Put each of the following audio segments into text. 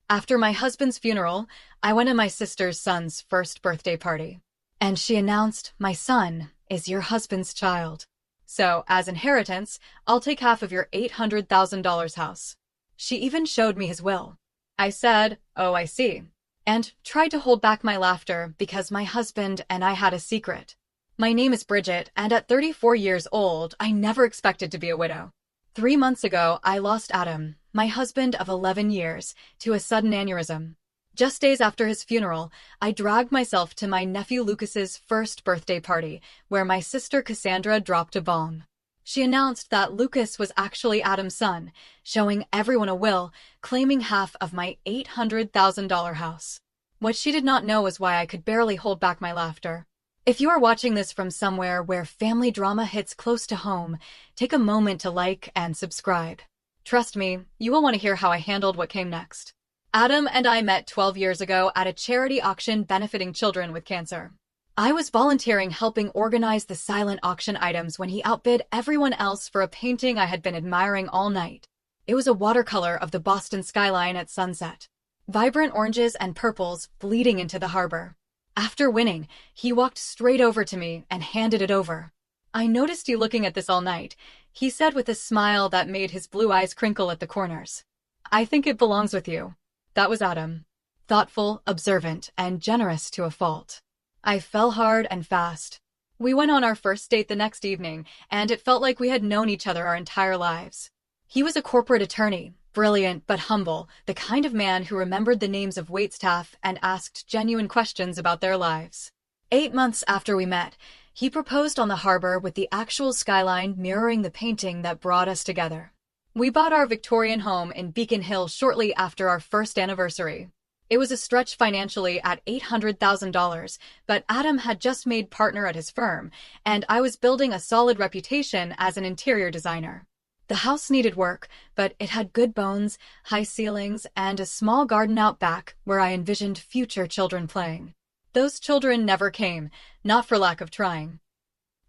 After my husband's funeral, I went to my sister's son's first birthday party, and she announced, "My son is your husband's child. So, as inheritance, I'll take half of your $800,000 house." She even showed me his will. I said, "Oh, I see," and tried to hold back my laughter because my husband and I had a secret. My name is Bridget, and at 34 years old, I never expected to be a widow. 3 months ago, I lost Adam, my husband of 11 years, to a sudden aneurysm. Just days after his funeral, I dragged myself to my nephew Lucas's first birthday party, where my sister Cassandra dropped a bomb. She announced that Lucas was actually Adam's son, showing everyone a will, claiming half of my $800,000 house. What she did not know was why I could barely hold back my laughter. If you are watching this from somewhere where family drama hits close to home, take a moment to like and subscribe. Trust me, you will want to hear how I handled what came next. Adam and I met 12 years ago at a charity auction benefiting children with cancer. I was volunteering helping organize the silent auction items when he outbid everyone else for a painting I had been admiring all night. It was a watercolor of the Boston skyline at sunset, vibrant oranges and purples bleeding into the harbor. After winning, he walked straight over to me and handed it over. "I noticed you looking at this all night," he said with a smile that made his blue eyes crinkle at the corners. "I think it belongs with you." That was Adam. Thoughtful, observant, and generous to a fault. I fell hard and fast. We went on our first date the next evening, and it felt like we had known each other our entire lives. He was a corporate attorney, brilliant but humble, the kind of man who remembered the names of waitstaff and asked genuine questions about their lives. 8 months after we met, he proposed on the harbor with the actual skyline mirroring the painting that brought us together. We bought our Victorian home in Beacon Hill shortly after our first anniversary. It was a stretch financially at $800,000, but Adam had just made partner at his firm, and I was building a solid reputation as an interior designer. The house needed work, but it had good bones, high ceilings, and a small garden out back where I envisioned future children playing. Those children never came, not for lack of trying.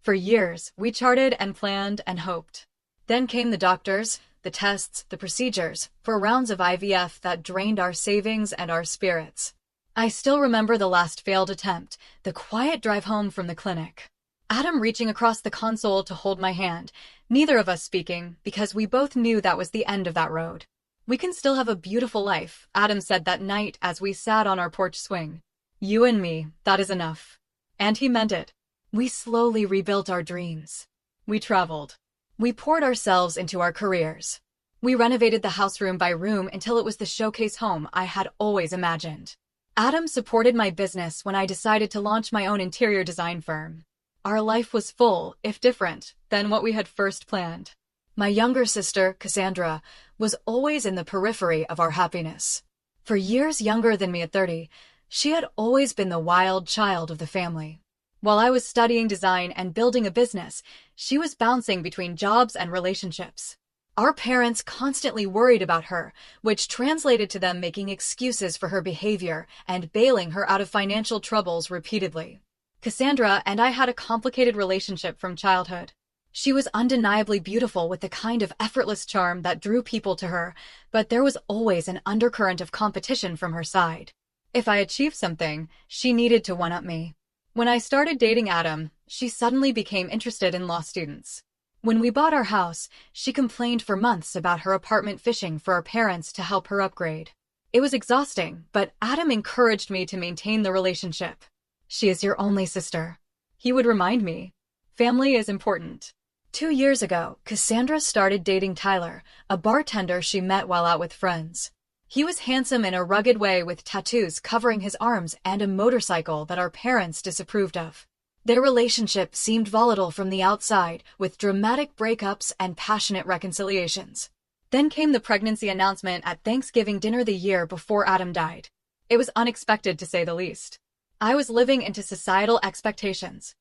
For years, we charted and planned and hoped. Then came the doctors, the tests, the procedures, for rounds of IVF that drained our savings and our spirits. I still remember the last failed attempt, the quiet drive home from the clinic. Adam reaching across the console to hold my hand, neither of us speaking, because we both knew that was the end of that road. "We can still have a beautiful life," Adam said that night as we sat on our porch swing. "You and me, that is enough." And he meant it. We slowly rebuilt our dreams. We traveled. We poured ourselves into our careers. We renovated the house room by room until it was the showcase home I had always imagined. Adam supported my business when I decided to launch my own interior design firm. Our life was full, if different, than what we had first planned. My younger sister, Cassandra, was always in the periphery of our happiness. For years younger than me at 30, she had always been the wild child of the family. While I was studying design and building a business, she was bouncing between jobs and relationships. Our parents constantly worried about her, which translated to them making excuses for her behavior and bailing her out of financial troubles repeatedly. Cassandra and I had a complicated relationship from childhood. She was undeniably beautiful with the kind of effortless charm that drew people to her, but there was always an undercurrent of competition from her side. If I achieved something, she needed to one-up me. When I started dating Adam, she suddenly became interested in law students. When we bought our house, she complained for months about her apartment fishing for our parents to help her upgrade. It was exhausting, but Adam encouraged me to maintain the relationship. "She is your only sister," he would remind me. Family is important. 2 years ago, Cassandra started dating Tyler, a bartender she met while out with friends. He was handsome in a rugged way with tattoos covering his arms and a motorcycle that our parents disapproved of. Their relationship seemed volatile from the outside, with dramatic breakups and passionate reconciliations. Then came the pregnancy announcement at Thanksgiving dinner the year before Adam died. It was unexpected to say the least. I was living into societal expectations.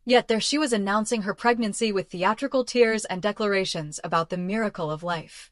Yet there she was announcing her pregnancy with theatrical tears and declarations about the miracle of life.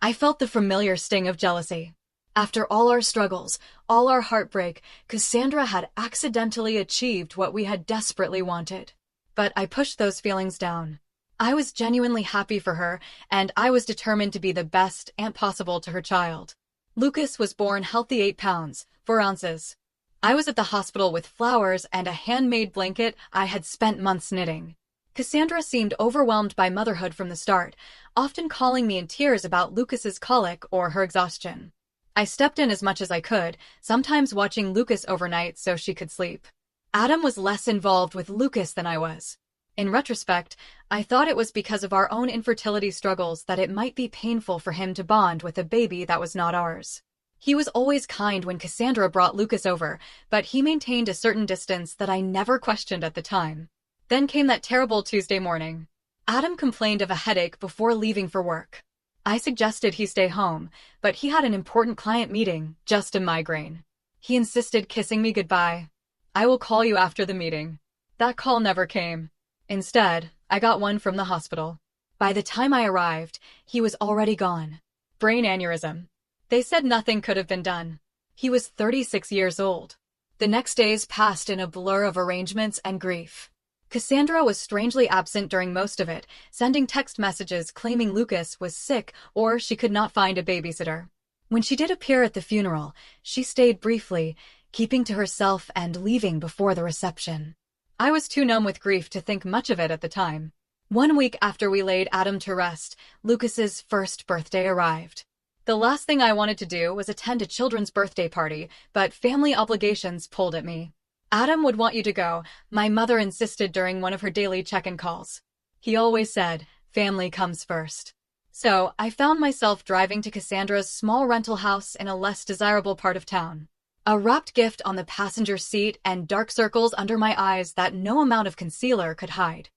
I felt the familiar sting of jealousy. After all our struggles, all our heartbreak, Cassandra had accidentally achieved what we had desperately wanted. But I pushed those feelings down. I was genuinely happy for her, and I was determined to be the best aunt possible to her child. Lucas was born healthy 8 pounds, 4 ounces. I was at the hospital with flowers and a handmade blanket I had spent months knitting. Cassandra seemed overwhelmed by motherhood from the start, often calling me in tears about Lucas's colic or her exhaustion. I stepped in as much as I could, sometimes watching Lucas overnight so she could sleep. Adam was less involved with Lucas than I was. In retrospect, I thought it was because of our own infertility struggles that it might be painful for him to bond with a baby that was not ours. He was always kind when Cassandra brought Lucas over, but he maintained a certain distance that I never questioned at the time. Then came that terrible Tuesday morning. Adam complained of a headache before leaving for work. I suggested he stay home, but he had an important client meeting, just a migraine. He insisted kissing me goodbye. "I will call you after the meeting." That call never came. Instead, I got one from the hospital. By the time I arrived, he was already gone. Brain aneurysm. They said nothing could have been done. He was 36 years old. The next days passed in a blur of arrangements and grief. Cassandra was strangely absent during most of it, sending text messages claiming Lucas was sick or she could not find a babysitter. When she did appear at the funeral, she stayed briefly, keeping to herself and leaving before the reception. I was too numb with grief to think much of it at the time. 1 week after we laid Adam to rest, Lucas's first birthday arrived. The last thing I wanted to do was attend a children's birthday party, but family obligations pulled at me. "Adam would want you to go," my mother insisted during one of her daily check-in calls. He always said, "Family comes first." So I found myself driving to Cassandra's small rental house in a less desirable part of town. A wrapped gift on the passenger seat and dark circles under my eyes that no amount of concealer could hide.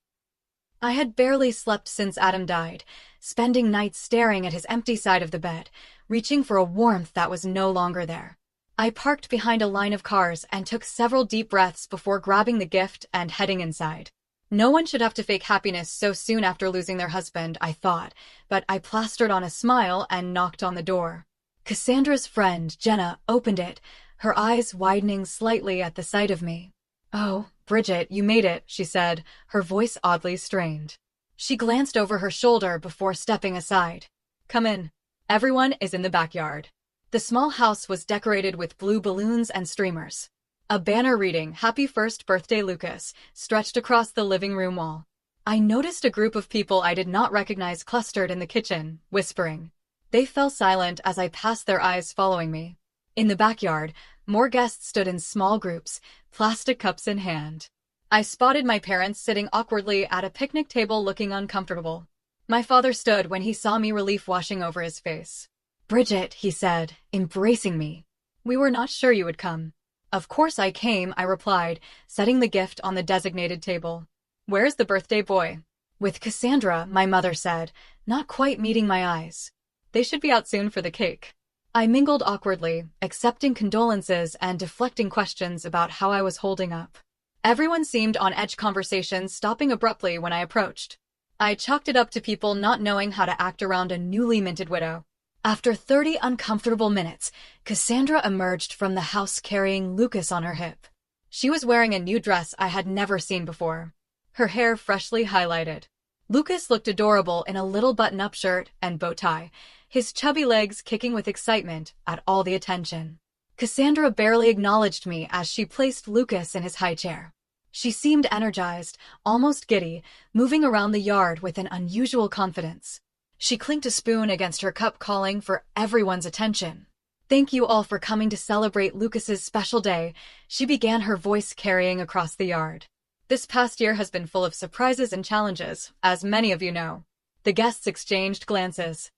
I had barely slept since Adam died, spending nights staring at his empty side of the bed, reaching for a warmth that was no longer there. I parked behind a line of cars and took several deep breaths before grabbing the gift and heading inside. No one should have to fake happiness so soon after losing their husband, I thought, but I plastered on a smile and knocked on the door. Cassandra's friend, Jenna, opened it, her eyes widening slightly at the sight of me. "Oh, Bridget, you made it," she said, her voice oddly strained. She glanced over her shoulder before stepping aside. "Come in. Everyone is in the backyard." The small house was decorated with blue balloons and streamers. A banner reading, "Happy First Birthday, Lucas," stretched across the living room wall. I noticed a group of people I did not recognize clustered in the kitchen, whispering. They fell silent as I passed, their eyes following me. In the backyard, more guests stood in small groups, plastic cups in hand. I spotted my parents sitting awkwardly at a picnic table looking uncomfortable. My father stood when he saw me, relief washing over his face. "Bridget," he said, embracing me. "We were not sure you would come." "Of course I came," I replied, setting the gift on the designated table. "Where's the birthday boy?" "With Cassandra," my mother said, not quite meeting my eyes. "They should be out soon for the cake." I mingled awkwardly, accepting condolences and deflecting questions about how I was holding up. Everyone seemed on edge, conversations stopping abruptly when I approached. I chalked it up to people not knowing how to act around a newly minted widow. After 30 uncomfortable minutes, Cassandra emerged from the house carrying Lucas on her hip. She was wearing a new dress I had never seen before, her hair freshly highlighted. Lucas looked adorable in a little button-up shirt and bow tie, his chubby legs kicking with excitement at all the attention. Cassandra barely acknowledged me as she placed Lucas in his high chair. She seemed energized, almost giddy, moving around the yard with an unusual confidence. She clinked a spoon against her cup, calling for everyone's attention. "Thank you all for coming to celebrate Lucas's special day," she began, her voice carrying across the yard. "This past year has been full of surprises and challenges, as many of you know." The guests exchanged glances.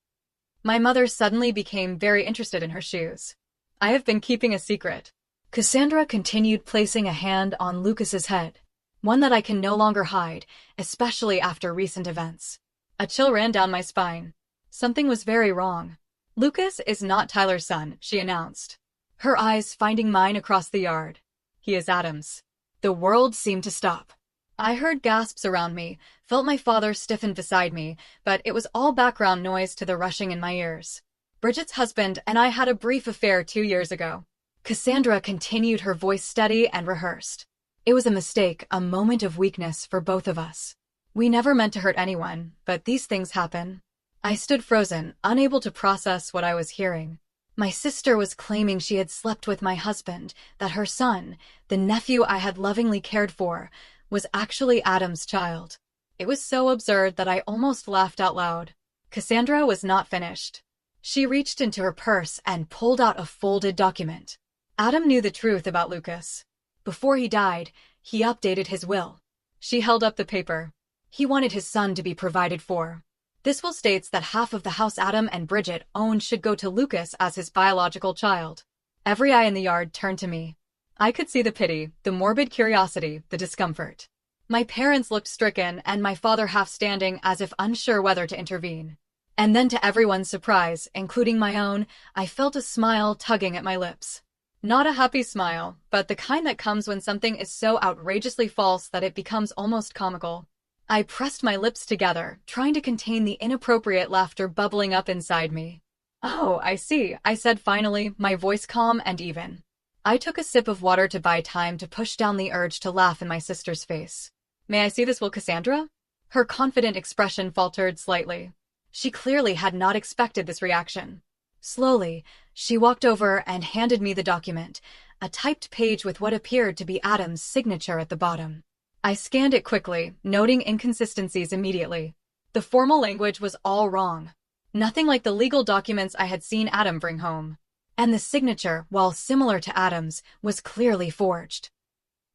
My mother suddenly became very interested in her shoes. "I have been keeping a secret." Cassandra continued, placing a hand on Lucas's head, one that I can no longer hide, especially after recent events. A chill ran down my spine. Something was very wrong. "Lucas is not Tyler's son," she announced, her eyes finding mine across the yard. "He is Adam's." The world seemed to stop. I heard gasps around me, felt my father stiffen beside me, but it was all background noise to the rushing in my ears. "Bridget's husband and I had a brief affair 2 years ago." Cassandra continued, her voice steady and rehearsed. "It was a mistake, a moment of weakness for both of us. We never meant to hurt anyone, but these things happen." I stood frozen, unable to process what I was hearing. My sister was claiming she had slept with my husband, that her son, the nephew I had lovingly cared for, was actually Adam's child. It was so absurd that I almost laughed out loud. Cassandra was not finished. She reached into her purse and pulled out a folded document. Adam knew the truth about Lucas. Before he died, he updated his will. She held up the paper. He wanted his son to be provided for. This will states that half of the house Adam and Bridget owned should go to Lucas as his biological child. Every eye in the yard turned to me. I could see the pity, the morbid curiosity, the discomfort. My parents looked stricken and my father half standing as if unsure whether to intervene. And then to everyone's surprise, including my own, I felt a smile tugging at my lips. Not a happy smile, but the kind that comes when something is so outrageously false that it becomes almost comical. I pressed my lips together, trying to contain the inappropriate laughter bubbling up inside me. "Oh, I see," I said finally, my voice calm and even. I took a sip of water to buy time to push down the urge to laugh in my sister's face. "May I see this will, Cassandra?" Her confident expression faltered slightly. She clearly had not expected this reaction. Slowly, she walked over and handed me the document, a typed page with what appeared to be Adam's signature at the bottom. I scanned it quickly, noting inconsistencies immediately. The formal language was all wrong. Nothing like the legal documents I had seen Adam bring home. And the signature, while similar to Adam's, was clearly forged.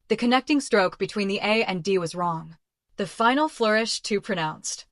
The connecting stroke between the A and D was wrong. The final flourish too pronounced.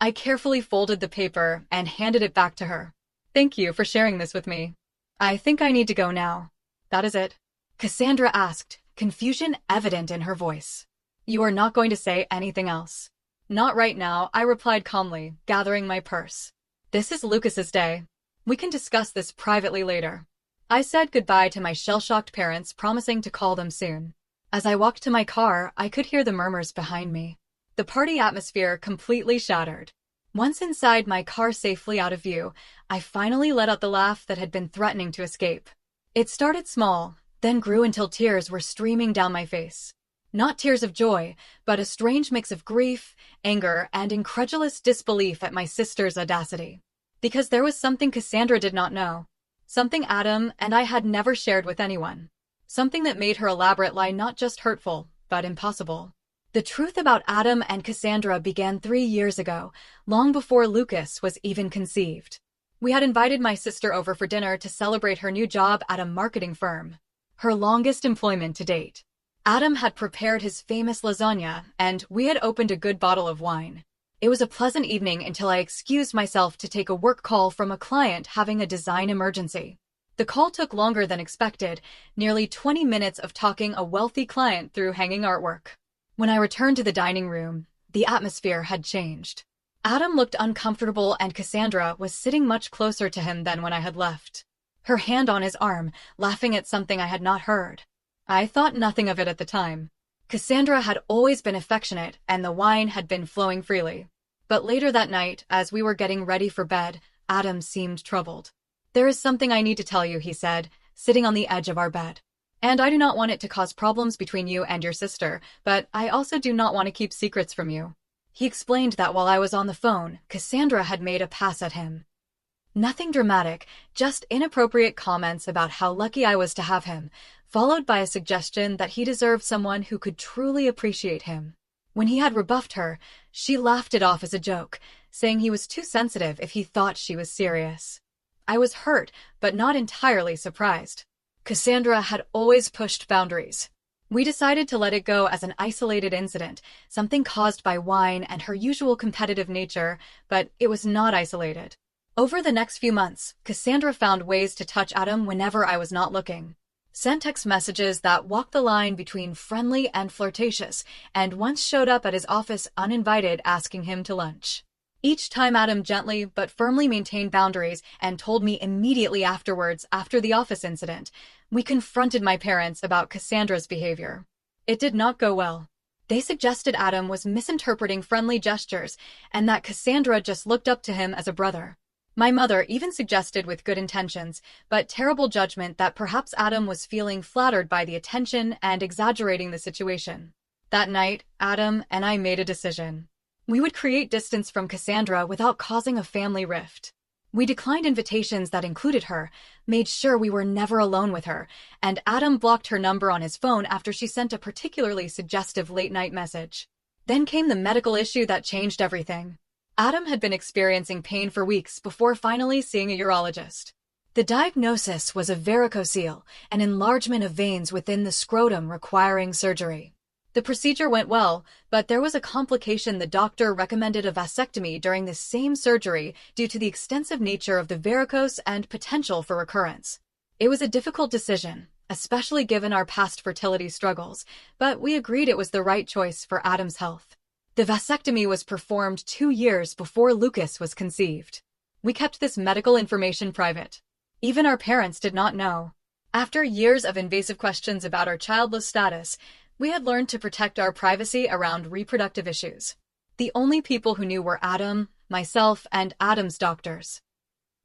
I carefully folded the paper and handed it back to her. "Thank you for sharing this with me. I think I need to go now." "That is it?" Cassandra asked, confusion evident in her voice. "You are not going to say anything else?" "Not right now," I replied calmly, gathering my purse. "This is Lucas's day. We can discuss this privately later." I said goodbye to my shell-shocked parents, promising to call them soon. As I walked to my car, I could hear the murmurs behind me. The party atmosphere completely shattered. Once inside my car safely out of view, I finally let out the laugh that had been threatening to escape. It started small, then grew until tears were streaming down my face. Not tears of joy, but a strange mix of grief, anger, and incredulous disbelief at my sister's audacity. Because there was something Cassandra did not know. Something Adam and I had never shared with anyone. Something that made her elaborate lie not just hurtful, but impossible. The truth about Adam and Cassandra began 3 years ago, long before Lucas was even conceived. We had invited my sister over for dinner to celebrate her new job at a marketing firm. Her longest employment to date. Adam had prepared his famous lasagna, and we had opened a good bottle of wine. It was a pleasant evening until I excused myself to take a work call from a client having a design emergency. The call took longer than expected, nearly 20 minutes of talking a wealthy client through hanging artwork. When I returned to the dining room, the atmosphere had changed. Adam looked uncomfortable and Cassandra was sitting much closer to him than when I had left. Her hand on his arm, laughing at something I had not heard. I thought nothing of it at the time. Cassandra had always been affectionate and the wine had been flowing freely. But later that night, as we were getting ready for bed, Adam seemed troubled. "There is something I need to tell you," he said, sitting on the edge of our bed. "And I do not want it to cause problems between you and your sister, but I also do not want to keep secrets from you." He explained that while I was on the phone, Cassandra had made a pass at him. Nothing dramatic, just inappropriate comments about how lucky I was to have him, followed by a suggestion that he deserved someone who could truly appreciate him. When he had rebuffed her, she laughed it off as a joke, saying he was too sensitive if he thought she was serious. I was hurt, but not entirely surprised. Cassandra had always pushed boundaries. We decided to let it go as an isolated incident, something caused by wine and her usual competitive nature, but it was not isolated. Over the next few months, Cassandra found ways to touch Adam whenever I was not looking. Sent text messages that walked the line between friendly and flirtatious, and once showed up at his office uninvited asking him to lunch. Each time Adam gently but firmly maintained boundaries and told me immediately afterwards, after the office incident, we confronted my parents about Cassandra's behavior. It did not go well. They suggested Adam was misinterpreting friendly gestures and that Cassandra just looked up to him as a brother. My mother even suggested with good intentions, but terrible judgment, that perhaps Adam was feeling flattered by the attention and exaggerating the situation. That night, Adam and I made a decision. We would create distance from Cassandra without causing a family rift. We declined invitations that included her, made sure we were never alone with her, and Adam blocked her number on his phone after she sent a particularly suggestive late-night message. Then came the medical issue that changed everything. Adam had been experiencing pain for weeks before finally seeing a urologist. The diagnosis was a varicocele, an enlargement of veins within the scrotum requiring surgery. The procedure went well, but there was a complication. The doctor recommended a vasectomy during the same surgery due to the extensive nature of the varicose and potential for recurrence. It was a difficult decision, especially given our past fertility struggles, but we agreed it was the right choice for Adam's health. The vasectomy was performed 2 years before Lucas was conceived. We kept this medical information private. Even our parents did not know. After years of invasive questions about our childless status, we had learned to protect our privacy around reproductive issues. The only people who knew were Adam, myself, and Adam's doctors.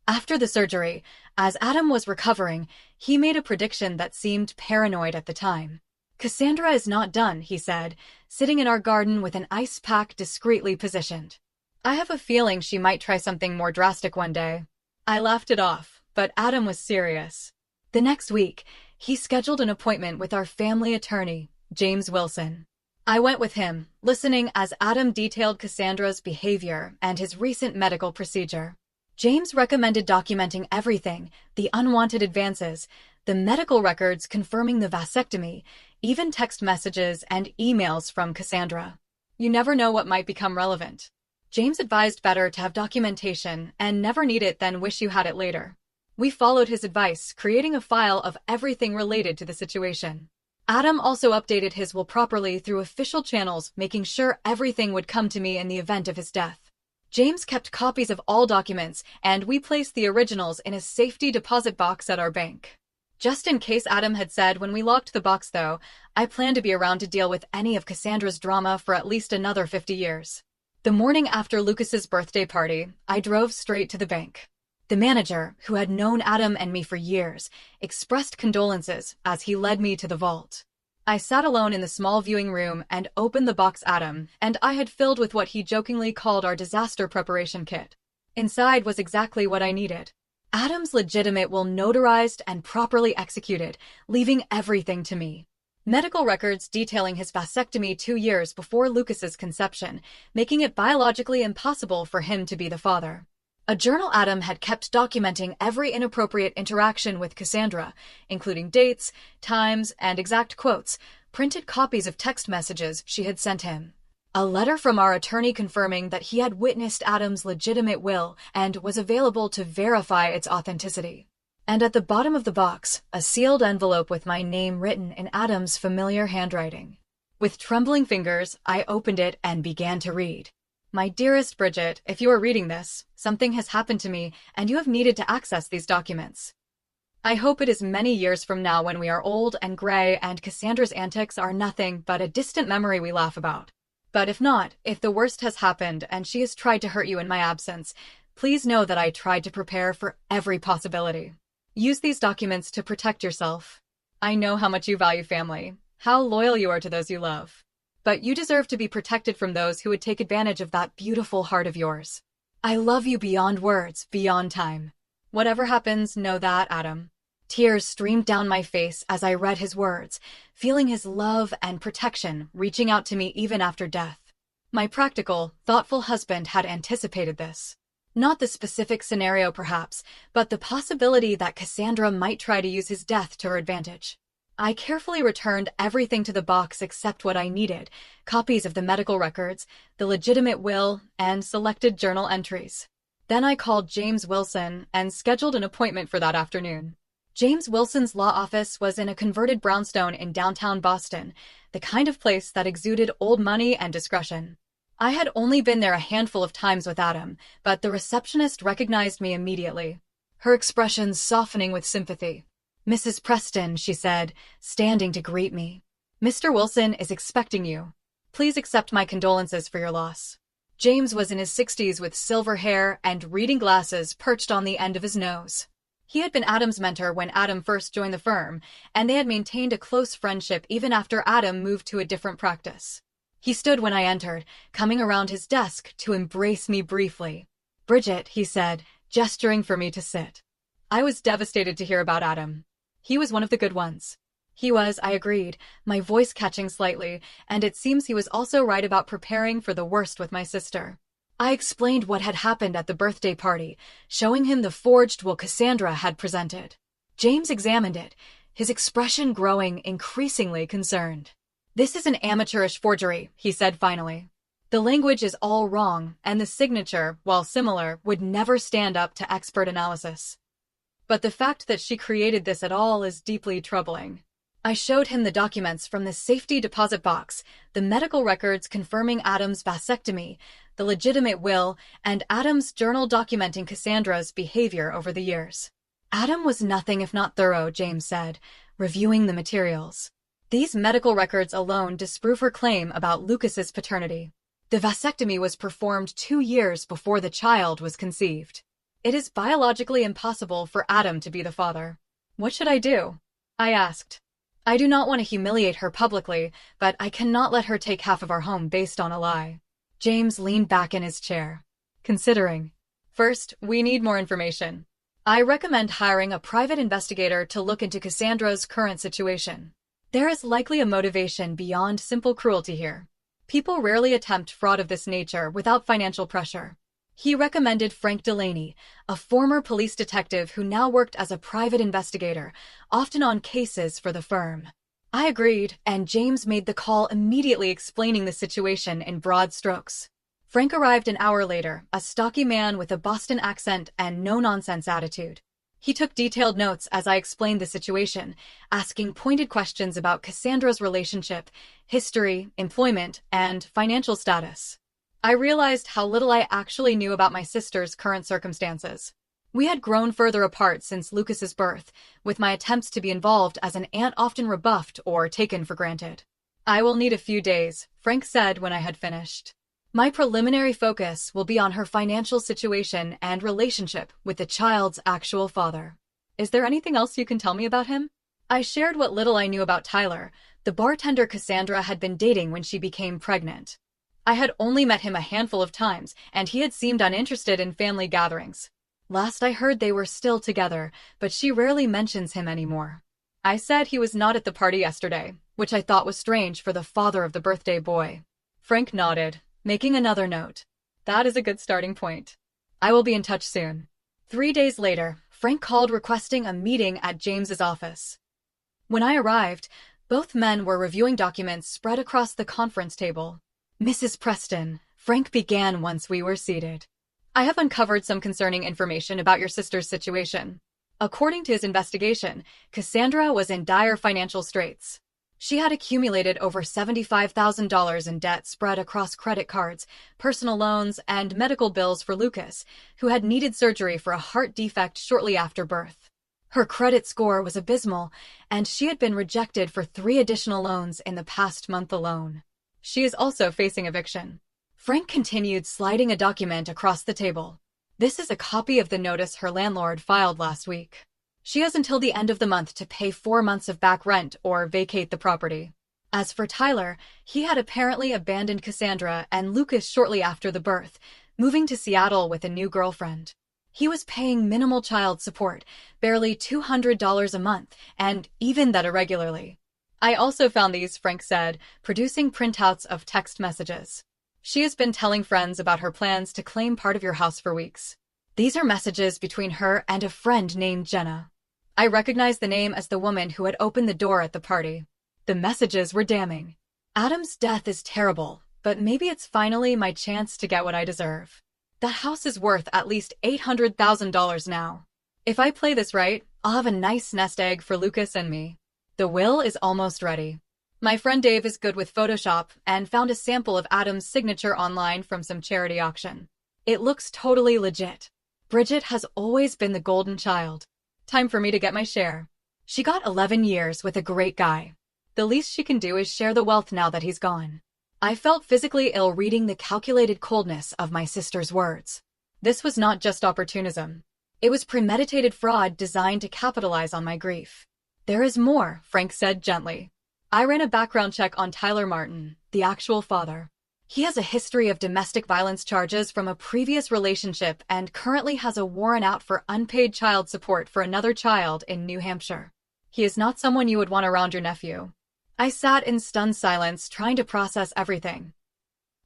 After the surgery, as Adam was recovering, he made a prediction that seemed paranoid at the time. "Cassandra is not done," he said, sitting in our garden with an ice pack discreetly positioned. "I have a feeling she might try something more drastic one day." I laughed it off, but Adam was serious. The next week, he scheduled an appointment with our family attorney, James Wilson. I went with him, listening as Adam detailed Cassandra's behavior and his recent medical procedure. James recommended documenting everything, the unwanted advances, the medical records confirming the vasectomy, even text messages and emails from Cassandra. You never know what might become relevant. James advised better to have documentation and never need it than wish you had it later. We followed his advice, creating a file of everything related to the situation. Adam also updated his will properly through official channels, making sure everything would come to me in the event of his death. James kept copies of all documents, and we placed the originals in a safety deposit box at our bank. Just in case, Adam had said when we locked the box, though, I plan to be around to deal with any of Cassandra's drama for at least another 50 years. The morning after Lucas's birthday party, I drove straight to the bank. The manager, who had known Adam and me for years, expressed condolences as he led me to the vault. I sat alone in the small viewing room and opened the box Adam and I had filled with what he jokingly called our disaster preparation kit. Inside was exactly what I needed. Adam's legitimate will notarized and properly executed, leaving everything to me. Medical records detailing his vasectomy 2 years before Lucas's conception, making it biologically impossible for him to be the father. A journal Adam had kept documenting every inappropriate interaction with Cassandra, including dates, times, and exact quotes, printed copies of text messages she had sent him. A letter from our attorney confirming that he had witnessed Adam's legitimate will and was available to verify its authenticity. And at the bottom of the box, a sealed envelope with my name written in Adam's familiar handwriting. With trembling fingers, I opened it and began to read. My dearest Bridget, if you are reading this, something has happened to me and you have needed to access these documents. I hope it is many years from now when we are old and gray and Cassandra's antics are nothing but a distant memory we laugh about. But if not, if the worst has happened and she has tried to hurt you in my absence, please know that I tried to prepare for every possibility. Use these documents to protect yourself. I know how much you value family, how loyal you are to those you love. But you deserve to be protected from those who would take advantage of that beautiful heart of yours. I love you beyond words, beyond time. Whatever happens, know that, Adam. Tears streamed down my face as I read his words, feeling his love and protection reaching out to me even after death. My practical, thoughtful husband had anticipated this. Not the specific scenario, perhaps, but the possibility that Cassandra might try to use his death to her advantage. I carefully returned everything to the box except what I needed, copies of the medical records, the legitimate will, and selected journal entries. Then I called James Wilson and scheduled an appointment for that afternoon. James Wilson's law office was in a converted brownstone in downtown Boston, the kind of place that exuded old money and discretion. I had only been there a handful of times with Adam, but the receptionist recognized me immediately, her expression softening with sympathy. "Mrs. Preston," she said, standing to greet me. "Mr. Wilson is expecting you. Please accept my condolences for your loss." James was in his 60s with silver hair and reading glasses perched on the end of his nose. He had been Adam's mentor when Adam first joined the firm, and they had maintained a close friendship even after Adam moved to a different practice. He stood when I entered, coming around his desk to embrace me briefly. "Bridget," he said, gesturing for me to sit. I was devastated to hear about Adam. He was one of the good ones. He was, I agreed, my voice catching slightly, and it seems he was also right about preparing for the worst with my sister. I explained what had happened at the birthday party, showing him the forged will Cassandra had presented. James examined it, his expression growing increasingly concerned. "This is an amateurish forgery," he said finally. "The language is all wrong, and the signature, while similar, would never stand up to expert analysis. But the fact that she created this at all is deeply troubling." I showed him the documents from the safety deposit box, the medical records confirming Adam's vasectomy, the legitimate will, and Adam's journal documenting Cassandra's behavior over the years. Adam was nothing if not thorough, James said, reviewing the materials. These medical records alone disprove her claim about Lucas's paternity. The vasectomy was performed 2 years before the child was conceived. It is biologically impossible for Adam to be the father. What should I do? I asked. I do not want to humiliate her publicly, but I cannot let her take half of our home based on a lie. James leaned back in his chair, considering. First, we need more information. I recommend hiring a private investigator to look into Cassandra's current situation. There is likely a motivation beyond simple cruelty here. People rarely attempt fraud of this nature without financial pressure. He recommended Frank Delaney, a former police detective who now worked as a private investigator, often on cases for the firm. I agreed, and James made the call immediately explaining the situation in broad strokes. Frank arrived an hour later, a stocky man with a Boston accent and no-nonsense attitude. He took detailed notes as I explained the situation, asking pointed questions about Cassandra's relationship, history, employment, and financial status. I realized how little I actually knew about my sister's current circumstances. We had grown further apart since Lucas's birth, with my attempts to be involved as an aunt often rebuffed or taken for granted. I will need a few days, Frank said when I had finished. My preliminary focus will be on her financial situation and relationship with the child's actual father. Is there anything else you can tell me about him? I shared what little I knew about Tyler, the bartender Cassandra had been dating when she became pregnant. I had only met him a handful of times, and he had seemed uninterested in family gatherings. Last I heard they were still together, but she rarely mentions him anymore. I said he was not at the party yesterday, which I thought was strange for the father of the birthday boy. Frank nodded, making another note. That is a good starting point. I will be in touch soon. 3 days later, Frank called requesting a meeting at James's office. When I arrived, both men were reviewing documents spread across the conference table. Mrs. Preston, Frank began once we were seated. I have uncovered some concerning information about your sister's situation. According to his investigation, Cassandra was in dire financial straits. She had accumulated over $75,000 in debt spread across credit cards, personal loans, and medical bills for Lucas, who had needed surgery for a heart defect shortly after birth. Her credit score was abysmal, and she had been rejected for 3 additional loans in the past month alone. She is also facing eviction. Frank continued sliding a document across the table. This is a copy of the notice her landlord filed last week. She has until the end of the month to pay 4 months of back rent or vacate the property. As for Tyler, he had apparently abandoned Cassandra and Lucas shortly after the birth, moving to Seattle with a new girlfriend. He was paying minimal child support, barely $200 a month, and even that irregularly. I also found these, Frank said, producing printouts of text messages. She has been telling friends about her plans to claim part of your house for weeks. These are messages between her and a friend named Jenna. I recognized the name as the woman who had opened the door at the party. The messages were damning. Adam's death is terrible, but maybe it's finally my chance to get what I deserve. That house is worth at least $800,000 now. If I play this right, I'll have a nice nest egg for Lucas and me. The will is almost ready. My friend Dave is good with Photoshop and found a sample of Adam's signature online from some charity auction. It looks totally legit. Bridget has always been the golden child. Time for me to get my share. She got 11 years with a great guy. The least she can do is share the wealth now that he's gone. I felt physically ill reading the calculated coldness of my sister's words. This was not just opportunism. It was premeditated fraud designed to capitalize on my grief. There is more, Frank said gently. I ran a background check on Tyler Martin, the actual father. He has a history of domestic violence charges from a previous relationship and currently has a warrant out for unpaid child support for another child in New Hampshire. He is not someone you would want around your nephew. I sat in stunned silence, trying to process everything.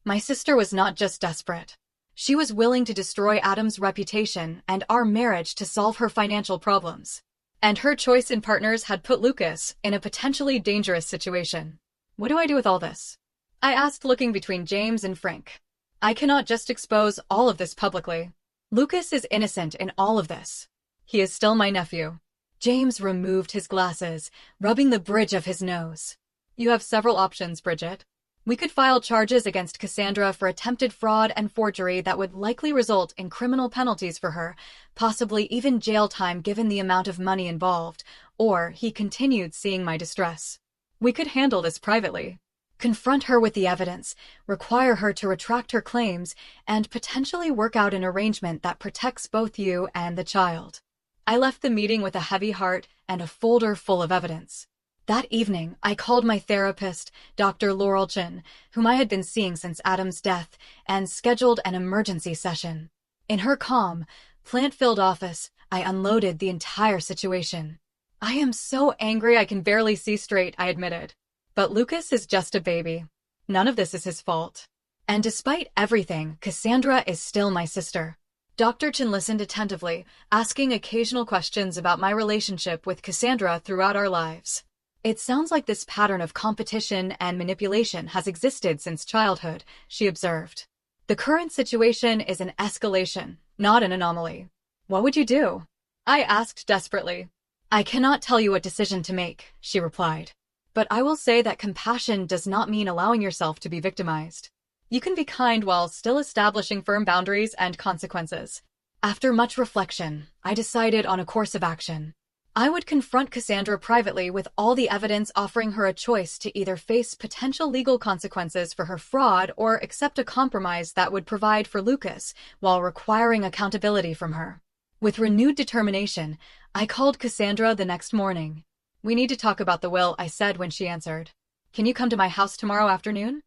My sister was not just desperate. She was willing to destroy Adam's reputation and our marriage to solve her financial problems. And her choice in partners had put Lucas in a potentially dangerous situation. What do I do with all this? I asked, looking between James and Frank. I cannot just expose all of this publicly. Lucas is innocent in all of this. He is still my nephew. James removed his glasses, rubbing the bridge of his nose. You have several options, Bridget. We could file charges against Cassandra for attempted fraud and forgery that would likely result in criminal penalties for her, possibly even jail time given the amount of money involved, or he continued, seeing my distress. We could handle this privately. Confront her with the evidence, require her to retract her claims, and potentially work out an arrangement that protects both you and the child. I left the meeting with a heavy heart and a folder full of evidence. That evening, I called my therapist, Dr. Laurel Chin, whom I had been seeing since Adam's death, and scheduled an emergency session. In her calm, plant-filled office, I unloaded the entire situation. I am so angry I can barely see straight, I admitted. But Lucas is just a baby. None of this is his fault. And despite everything, Cassandra is still my sister. Dr. Chin listened attentively, asking occasional questions about my relationship with Cassandra throughout our lives. It sounds like this pattern of competition and manipulation has existed since childhood, she observed. The current situation is an escalation, not an anomaly. What would you do? I asked desperately. I cannot tell you what decision to make, she replied. But I will say that compassion does not mean allowing yourself to be victimized. You can be kind while still establishing firm boundaries and consequences. After much reflection, I decided on a course of action. I would confront Cassandra privately with all the evidence, offering her a choice to either face potential legal consequences for her fraud or accept a compromise that would provide for Lucas while requiring accountability from her. With renewed determination, I called Cassandra the next morning. We need to talk about the will, I said when she answered. Can you come to my house tomorrow afternoon?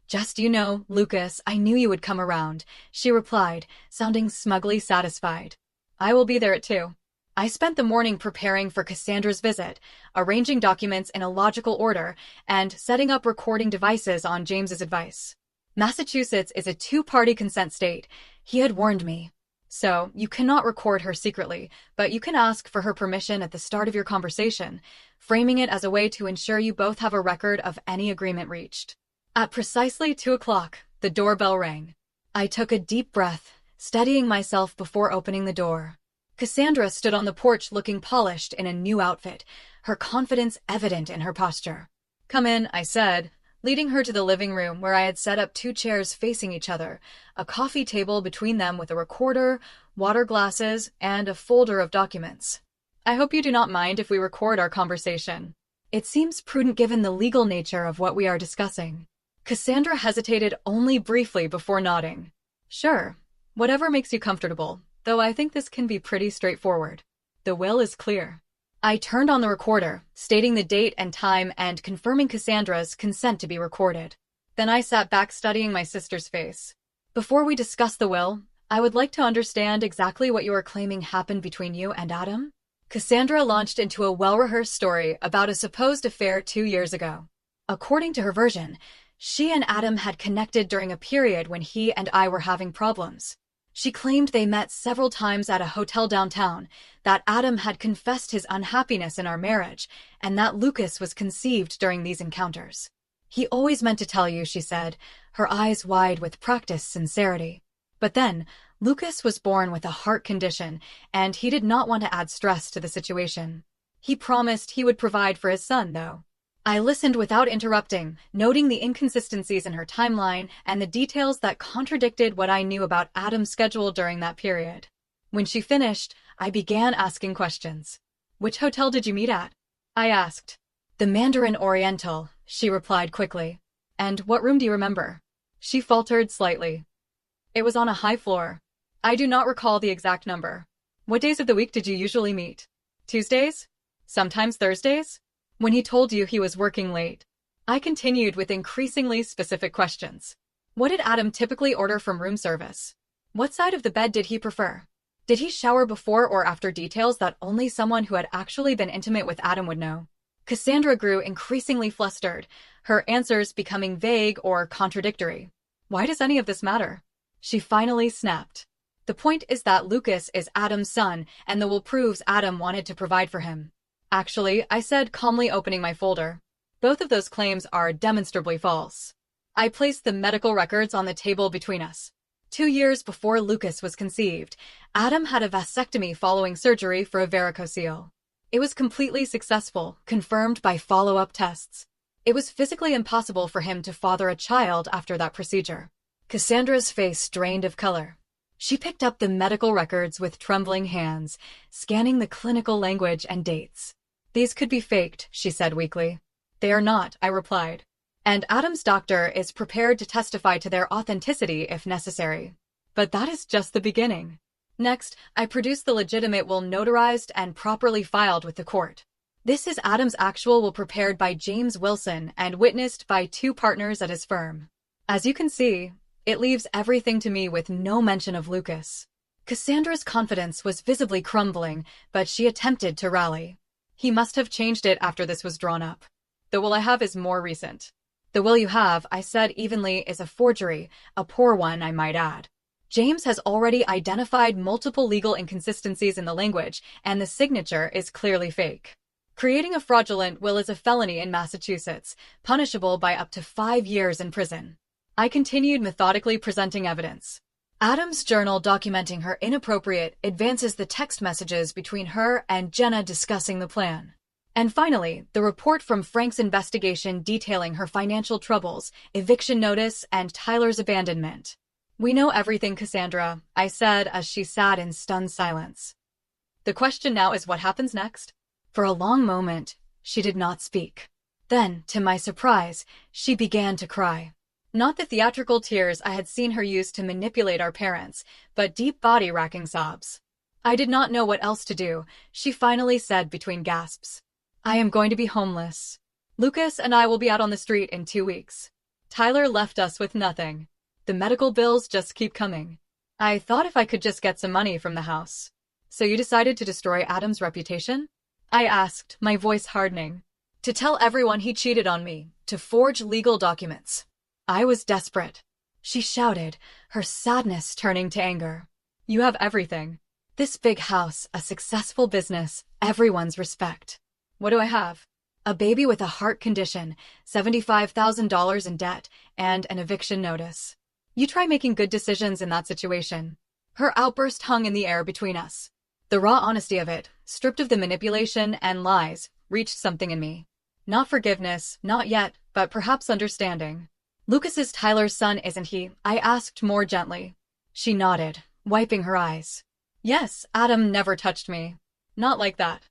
Just you know, Lucas, I knew you would come around, she replied, sounding smugly satisfied. I will be there at 2. I spent the morning preparing for Cassandra's visit, arranging documents in a logical order, and setting up recording devices on James's advice. Massachusetts is a 2-party consent state, he had warned me. So, you cannot record her secretly, but you can ask for her permission at the start of your conversation, framing it as a way to ensure you both have a record of any agreement reached. At precisely 2 o'clock, the doorbell rang. I took a deep breath, steadying myself before opening the door. Cassandra stood on the porch looking polished in a new outfit, her confidence evident in her posture. Come in, I said, leading her to the living room where I had set up 2 chairs facing each other, a coffee table between them with a recorder, water glasses, and a folder of documents. I hope you do not mind if we record our conversation. It seems prudent given the legal nature of what we are discussing. Cassandra hesitated only briefly before nodding. Sure, whatever makes you comfortable. Though I think this can be pretty straightforward. The will is clear. I turned on the recorder, stating the date and time and confirming Cassandra's consent to be recorded. Then I sat back studying my sister's face. Before we discuss the will, I would like to understand exactly what you are claiming happened between you and Adam. Cassandra launched into a well-rehearsed story about a supposed affair 2 years ago. According to her version, she and Adam had connected during a period when he and I were having problems. She claimed they met several times at a hotel downtown, that Adam had confessed his unhappiness in our marriage, and that Lucas was conceived during these encounters. He always meant to tell you, she said, her eyes wide with practiced sincerity. But then, Lucas was born with a heart condition, and he did not want to add stress to the situation. He promised he would provide for his son, though. I listened without interrupting, noting the inconsistencies in her timeline and the details that contradicted what I knew about Adam's schedule during that period. When she finished, I began asking questions. Which hotel did you meet at? I asked. The Mandarin Oriental, she replied quickly. And what room do you remember? She faltered slightly. It was on a high floor. I do not recall the exact number. What days of the week did you usually meet? Tuesdays? Sometimes Thursdays? When he told you he was working late. I continued with increasingly specific questions. What did Adam typically order from room service? What side of the bed did he prefer? Did he shower before or after, details that only someone who had actually been intimate with Adam would know? Cassandra grew increasingly flustered, her answers becoming vague or contradictory. Why does any of this matter? She finally snapped. The point is that Lucas is Adam's son, and the will proves Adam wanted to provide for him. Actually, I said, calmly opening my folder. Both of those claims are demonstrably false. I placed the medical records on the table between us. 2 years before Lucas was conceived, Adam had a vasectomy following surgery for a varicocele. It was completely successful, confirmed by follow-up tests. It was physically impossible for him to father a child after that procedure. Cassandra's face drained of color. She picked up the medical records with trembling hands, scanning the clinical language and dates. These could be faked, she said weakly. They are not, I replied. And Adam's doctor is prepared to testify to their authenticity if necessary. But that is just the beginning. Next, I produced the legitimate will notarized and properly filed with the court. This is Adam's actual will prepared by James Wilson and witnessed by 2 partners at his firm. As you can see, it leaves everything to me with no mention of Lucas. Cassandra's confidence was visibly crumbling, but she attempted to rally. He must have changed it after this was drawn up. The will I have is more recent. The will you have, I said evenly, is a forgery, a poor one, I might add. James has already identified multiple legal inconsistencies in the language, and the signature is clearly fake. Creating a fraudulent will is a felony in Massachusetts, punishable by up to 5 years in prison. I continued methodically presenting evidence. Adam's journal documenting her inappropriate advances the text messages between her and Jenna discussing the plan. And finally, the report from Frank's investigation detailing her financial troubles, eviction notice, and Tyler's abandonment. We know everything, Cassandra, I said as she sat in stunned silence. The question now is what happens next? For a long moment, she did not speak. Then, to my surprise, she began to cry. Not the theatrical tears I had seen her use to manipulate our parents, but deep body-racking sobs. I did not know what else to do, she finally said between gasps. I am going to be homeless. Lucas and I will be out on the street in 2 weeks. Tyler left us with nothing. The medical bills just keep coming. I thought if I could just get some money from the house. So you decided to destroy Adam's reputation? I asked, my voice hardening. To tell everyone he cheated on me, to forge legal documents. I was desperate. She shouted, her sadness turning to anger. You have everything. This big house, a successful business, everyone's respect. What do I have? A baby with a heart condition, $75,000 in debt, and an eviction notice. You try making good decisions in that situation. Her outburst hung in the air between us. The raw honesty of it, stripped of the manipulation and lies, reached something in me. Not forgiveness, not yet, but perhaps understanding. Lucas is Tyler's son, isn't he? I asked more gently. She nodded, wiping her eyes. Yes, Adam never touched me. Not like that.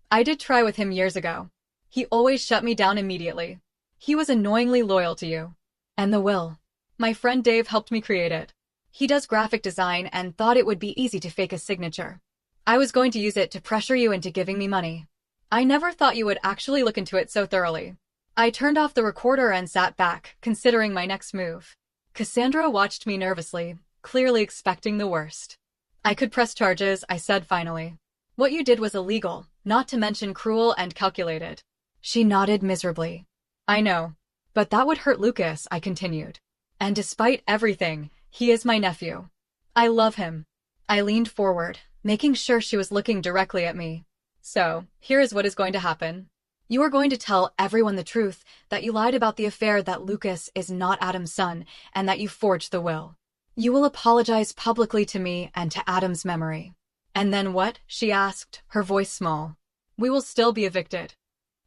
I did try with him years ago. He always shut me down immediately. He was annoyingly loyal to you. And the will. My friend Dave helped me create it. He does graphic design and thought it would be easy to fake a signature. I was going to use it to pressure you into giving me money. I never thought you would actually look into it so thoroughly. I turned off the recorder and sat back, considering my next move. Cassandra watched me nervously, clearly expecting the worst. I could press charges, I said finally. What you did was illegal, not to mention cruel and calculated. She nodded miserably. I know. But that would hurt Lucas, I continued. And despite everything, he is my nephew. I love him. I leaned forward, making sure she was looking directly at me. So, here is what is going to happen. You are going to tell everyone the truth, that you lied about the affair, that Lucas is not Adam's son, and that you forged the will. You will apologize publicly to me and to Adam's memory. And then what? She asked, her voice small. We will still be evicted.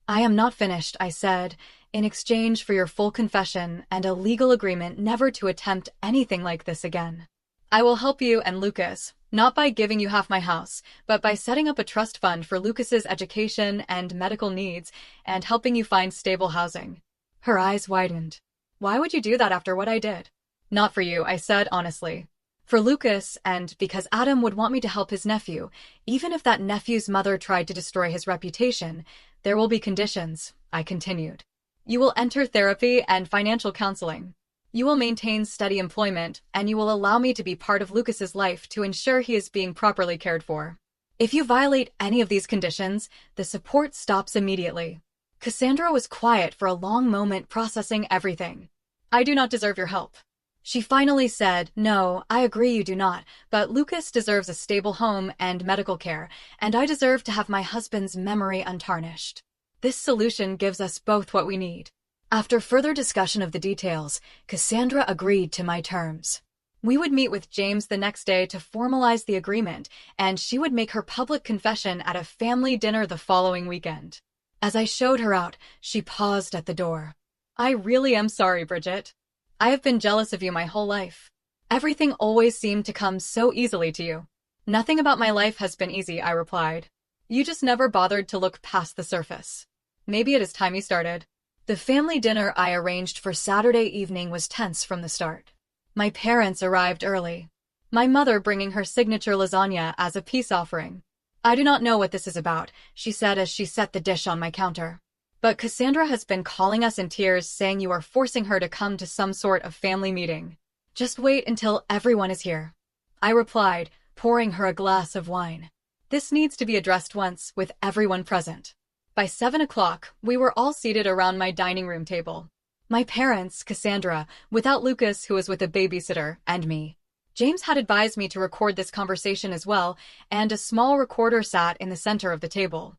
I am not finished, I said, in exchange for your full confession and a legal agreement never to attempt anything like this again. I will help you and Lucas, not by giving you half my house, but by setting up a trust fund for Lucas's education and medical needs and helping you find stable housing. Her eyes widened. Why would you do that after what I did? Not for you, I said honestly. For Lucas, and because Adam would want me to help his nephew, even if that nephew's mother tried to destroy his reputation, there will be conditions, I continued. You will enter therapy and financial counseling. You will maintain steady employment, and you will allow me to be part of Lucas's life to ensure he is being properly cared for. If you violate any of these conditions, the support stops immediately. Cassandra was quiet for a long moment, processing everything. I do not deserve your help. She finally said, no, I agree you do not, but Lucas deserves a stable home and medical care, and I deserve to have my husband's memory untarnished. This solution gives us both what we need. After further discussion of the details, Cassandra agreed to my terms. We would meet with James the next day to formalize the agreement, and she would make her public confession at a family dinner the following weekend. As I showed her out, she paused at the door. I really am sorry, Bridget. I have been jealous of you my whole life. Everything always seemed to come so easily to you. Nothing about my life has been easy, I replied. You just never bothered to look past the surface. Maybe it is time you started. The family dinner I arranged for Saturday evening was tense from the start. My parents arrived early, my mother bringing her signature lasagna as a peace offering. I do not know what this is about, she said as she set the dish on my counter. But Cassandra has been calling us in tears, saying you are forcing her to come to some sort of family meeting. Just wait until everyone is here. I replied, pouring her a glass of wine. This needs to be addressed once, with everyone present. By 7 o'clock, we were all seated around my dining room table. My parents, Cassandra, without Lucas, who was with a babysitter, and me. James had advised me to record this conversation as well, and a small recorder sat in the center of the table.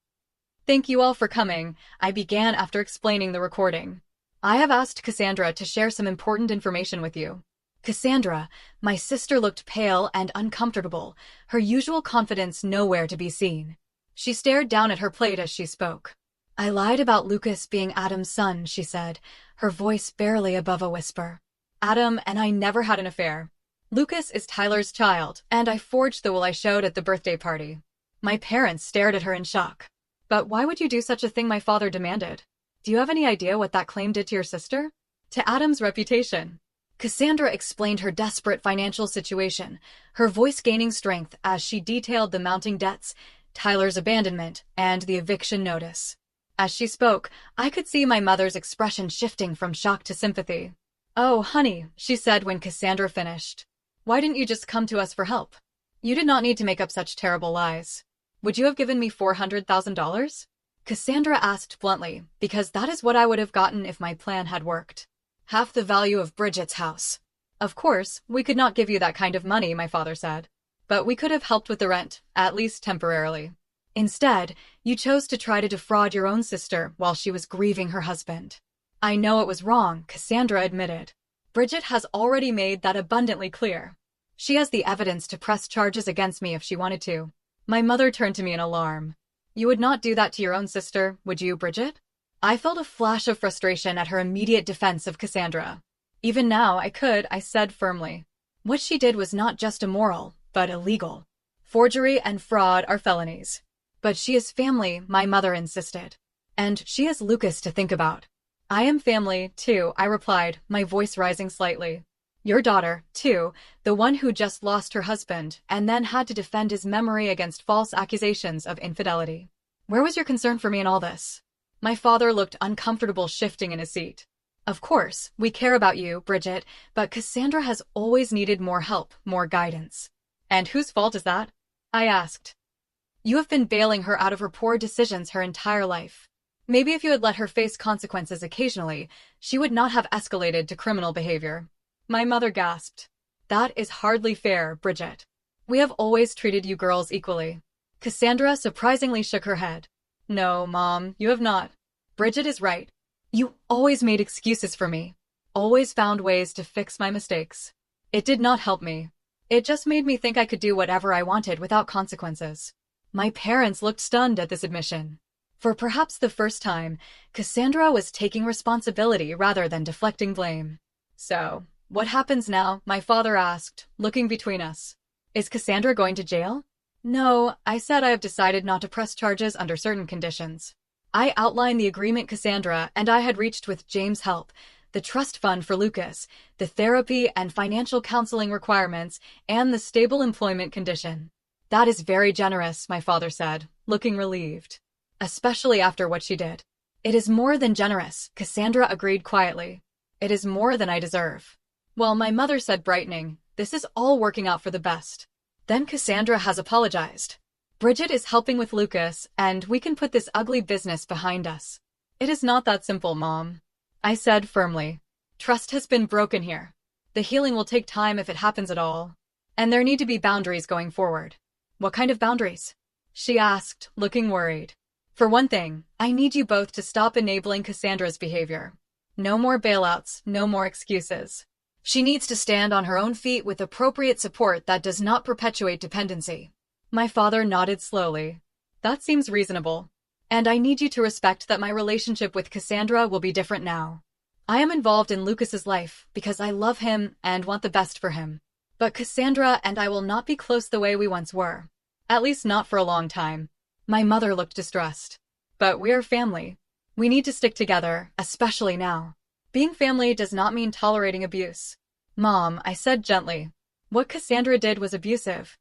Thank you all for coming, I began after explaining the recording. I have asked Cassandra to share some important information with you. Cassandra, my sister, looked pale and uncomfortable, her usual confidence nowhere to be seen. She stared down at her plate as she spoke. I lied about Lucas being Adam's son, she said, her voice barely above a whisper. Adam and I never had an affair. Lucas is Tyler's child, and I forged the will I showed at the birthday party. My parents stared at her in shock. But why would you do such a thing? My father demanded. Do you have any idea what that claim did to your sister? To Adam's reputation. Cassandra explained her desperate financial situation, her voice gaining strength as she detailed the mounting debts, Tyler's abandonment, and the eviction notice. As she spoke, I could see my mother's expression shifting from shock to sympathy. Oh, honey, she said when Cassandra finished. Why didn't you just come to us for help? You did not need to make up such terrible lies. Would you have given me $400,000? Cassandra asked bluntly, because that is what I would have gotten if my plan had worked. Half the value of Bridget's house. Of course, we could not give you that kind of money, my father said. But we could have helped with the rent, at least temporarily. Instead, you chose to try to defraud your own sister while she was grieving her husband. I know it was wrong, Cassandra admitted. Bridget has already made that abundantly clear. She has the evidence to press charges against me if she wanted to. My mother turned to me in alarm. You would not do that to your own sister, would you, Bridget? I felt a flash of frustration at her immediate defense of Cassandra. Even now, I said firmly. What she did was not just immoral, but illegal. Forgery and fraud are felonies. But she is family, my mother insisted. And she has Lucas to think about. I am family, too, I replied, my voice rising slightly. Your daughter, too, the one who just lost her husband and then had to defend his memory against false accusations of infidelity. Where was your concern for me in all this? My father looked uncomfortable, shifting in his seat. Of course, we care about you, Bridget, but Cassandra has always needed more help, more guidance. And whose fault is that? I asked. You have been bailing her out of her poor decisions her entire life. Maybe if you had let her face consequences occasionally, she would not have escalated to criminal behavior. My mother gasped. That is hardly fair, Bridget. We have always treated you girls equally. Cassandra surprisingly shook her head. No, Mom, you have not. Bridget is right. You always made excuses for me. Always found ways to fix my mistakes. It did not help me. It just made me think I could do whatever I wanted without consequences. My parents looked stunned at this admission. For perhaps the first time, Cassandra was taking responsibility rather than deflecting blame. So, what happens now? My father asked, looking between us. Is Cassandra going to jail? No, I said I have decided not to press charges under certain conditions. I outlined the agreement Cassandra and I had reached with James' help, the trust fund for Lucas, the therapy and financial counseling requirements, and the stable employment condition. That is very generous, my father said, looking relieved. Especially after what she did. It is more than generous, Cassandra agreed quietly. It is more than I deserve. Well, my mother said, brightening, this is all working out for the best. Then Cassandra has apologized. Bridget is helping with Lucas, and we can put this ugly business behind us. It is not that simple, Mom, I said firmly. Trust has been broken here. The healing will take time if it happens at all. And there need to be boundaries going forward. What kind of boundaries? She asked, looking worried. For one thing, I need you both to stop enabling Cassandra's behavior. No more bailouts, no more excuses. She needs to stand on her own feet with appropriate support that does not perpetuate dependency. My father nodded slowly. That seems reasonable. And I need you to respect that my relationship with Cassandra will be different now. I am involved in Lucas's life because I love him and want the best for him. But Cassandra and I will not be close the way we once were. At least not for a long time. My mother looked distressed. But we are family. We need to stick together, especially now. Being family does not mean tolerating abuse. Mom, I said gently. What Cassandra did was abusive.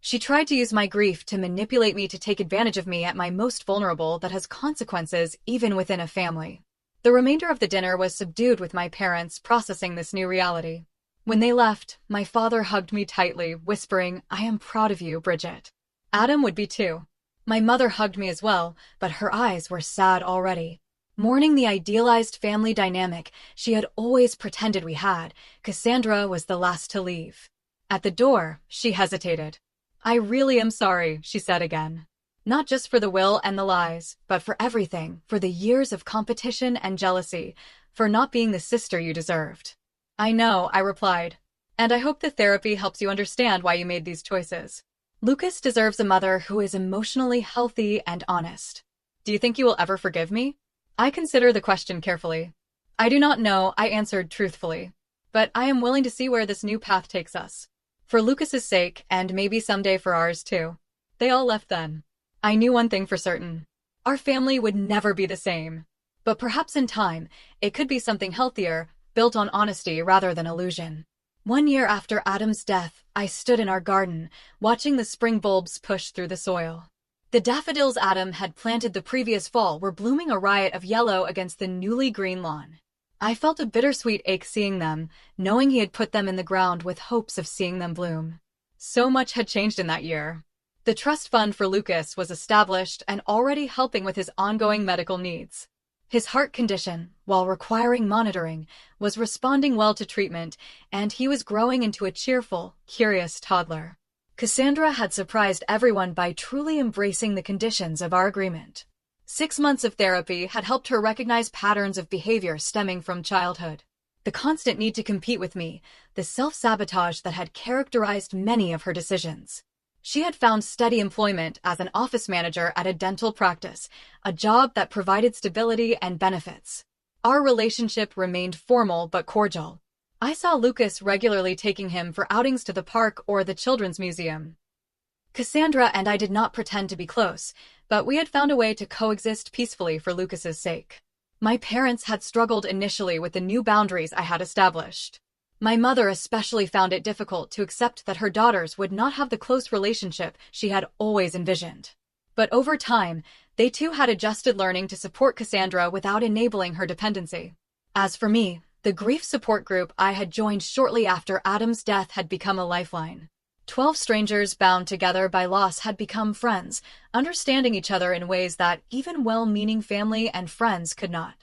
She tried to use my grief to manipulate me to take advantage of me at my most vulnerable that has consequences even within a family. The remainder of the dinner was subdued with my parents processing this new reality. When they left, my father hugged me tightly, whispering, I am proud of you, Bridget. Adam would be too. My mother hugged me as well, but her eyes were sad already. Mourning the idealized family dynamic she had always pretended we had, Cassandra was the last to leave. At the door, she hesitated. I really am sorry, she said again. Not just for the will and the lies, but for everything, for the years of competition and jealousy, for not being the sister you deserved. I know, I replied. And I hope the therapy helps you understand why you made these choices. Lucas deserves a mother who is emotionally healthy and honest. Do you think you will ever forgive me? I consider the question carefully. I do not know, I answered truthfully. But I am willing to see where this new path takes us. For Lucas's sake, and maybe someday for ours too. They all left then. I knew one thing for certain. Our family would never be the same. But perhaps in time, it could be something healthier, built on honesty rather than illusion. 1 year after Adam's death, I stood in our garden, watching the spring bulbs push through the soil. The daffodils Adam had planted the previous fall were blooming a riot of yellow against the newly green lawn. I felt a bittersweet ache seeing them, knowing he had put them in the ground with hopes of seeing them bloom. So much had changed in that year. The trust fund for Lucas was established and already helping with his ongoing medical needs. His heart condition, while requiring monitoring, was responding well to treatment, and he was growing into a cheerful, curious toddler. Cassandra had surprised everyone by truly embracing the conditions of our agreement. 6 months of therapy had helped her recognize patterns of behavior stemming from childhood. The constant need to compete with me, the self-sabotage that had characterized many of her decisions. She had found steady employment as an office manager at a dental practice, a job that provided stability and benefits. Our relationship remained formal but cordial. I saw Lucas regularly taking him for outings to the park or the children's museum. Cassandra and I did not pretend to be close, but we had found a way to coexist peacefully for Lucas's sake. My parents had struggled initially with the new boundaries I had established. My mother especially found it difficult to accept that her daughters would not have the close relationship she had always envisioned. But over time, they too had adjusted, learning to support Cassandra without enabling her dependency. As for me, the grief support group I had joined shortly after Adam's death had become a lifeline. 12 strangers bound together by loss had become friends, understanding each other in ways that even well-meaning family and friends could not.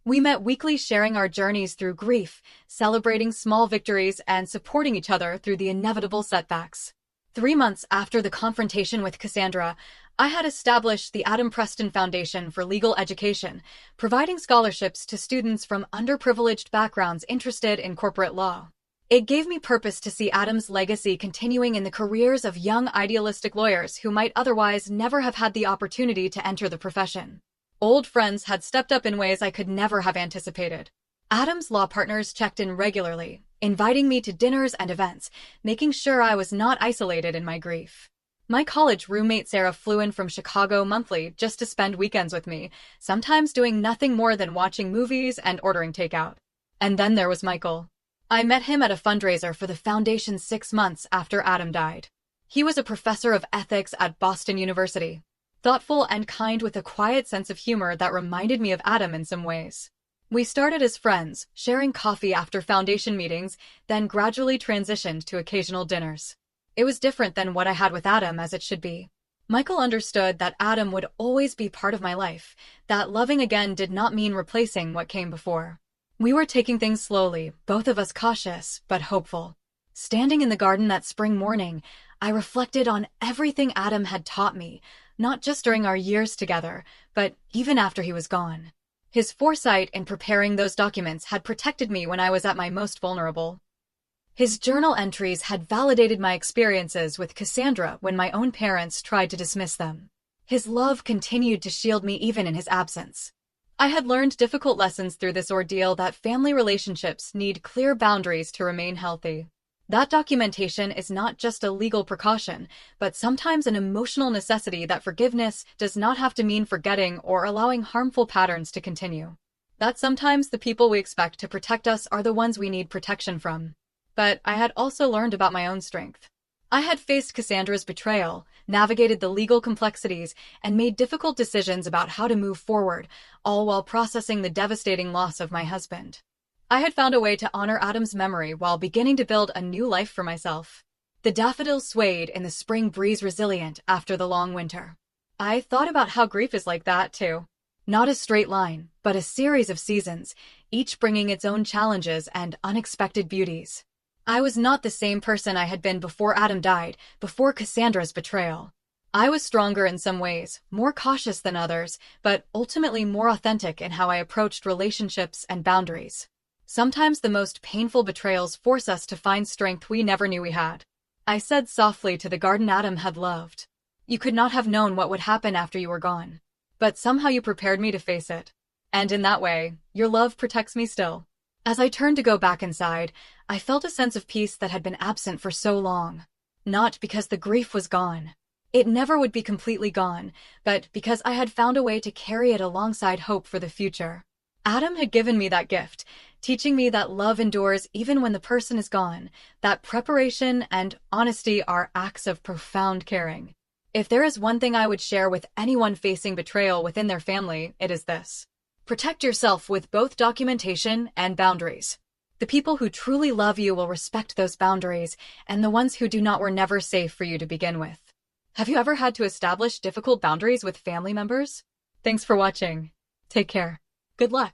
We met weekly, sharing our journeys through grief, celebrating small victories, and supporting each other through the inevitable setbacks. 3 months after the confrontation with Cassandra, I had established the Adam Preston Foundation for Legal Education, providing scholarships to students from underprivileged backgrounds interested in corporate law. It gave me purpose to see Adam's legacy continuing in the careers of young idealistic lawyers who might otherwise never have had the opportunity to enter the profession. Old friends had stepped up in ways I could never have anticipated. Adam's law partners checked in regularly, inviting me to dinners and events, making sure I was not isolated in my grief. My college roommate Sarah flew in from Chicago monthly just to spend weekends with me, sometimes doing nothing more than watching movies and ordering takeout. And then there was Michael. I met him at a fundraiser for the foundation 6 months after Adam died. He was a professor of ethics at Boston University. Thoughtful and kind with a quiet sense of humor that reminded me of Adam in some ways. We started as friends, sharing coffee after foundation meetings, then gradually transitioned to occasional dinners. It was different than what I had with Adam, as it should be. Michael understood that Adam would always be part of my life, that loving again did not mean replacing what came before. We were taking things slowly, both of us cautious, but hopeful. Standing in the garden that spring morning, I reflected on everything Adam had taught me, not just during our years together, but even after he was gone. His foresight in preparing those documents had protected me when I was at my most vulnerable. His journal entries had validated my experiences with Cassandra when my own parents tried to dismiss them. His love continued to shield me even in his absence. I had learned difficult lessons through this ordeal, that family relationships need clear boundaries to remain healthy. That documentation is not just a legal precaution, but sometimes an emotional necessity, that forgiveness does not have to mean forgetting or allowing harmful patterns to continue. That sometimes the people we expect to protect us are the ones we need protection from. But I had also learned about my own strength. I had faced Cassandra's betrayal, navigated the legal complexities, and made difficult decisions about how to move forward, all while processing the devastating loss of my husband. I had found a way to honor Adam's memory while beginning to build a new life for myself. The daffodils swayed in the spring breeze, resilient after the long winter. I thought about how grief is like that, too. Not a straight line, but a series of seasons, each bringing its own challenges and unexpected beauties. I was not the same person I had been before Adam died, before Cassandra's betrayal. I was stronger in some ways, more cautious than others, but ultimately more authentic in how I approached relationships and boundaries. Sometimes the most painful betrayals force us to find strength we never knew we had. I said softly to the garden Adam had loved, "You could not have known what would happen after you were gone. But somehow you prepared me to face it. And in that way, your love protects me still." As I turned to go back inside, I felt a sense of peace that had been absent for so long. Not because the grief was gone. It never would be completely gone, but because I had found a way to carry it alongside hope for the future. Adam had given me that gift, teaching me that love endures even when the person is gone, that preparation and honesty are acts of profound caring. If there is one thing I would share with anyone facing betrayal within their family, it is this. Protect yourself with both documentation and boundaries. The people who truly love you will respect those boundaries, and the ones who do not were never safe for you to begin with. Have you ever had to establish difficult boundaries with family members? Thanks for watching. Take care. Good luck.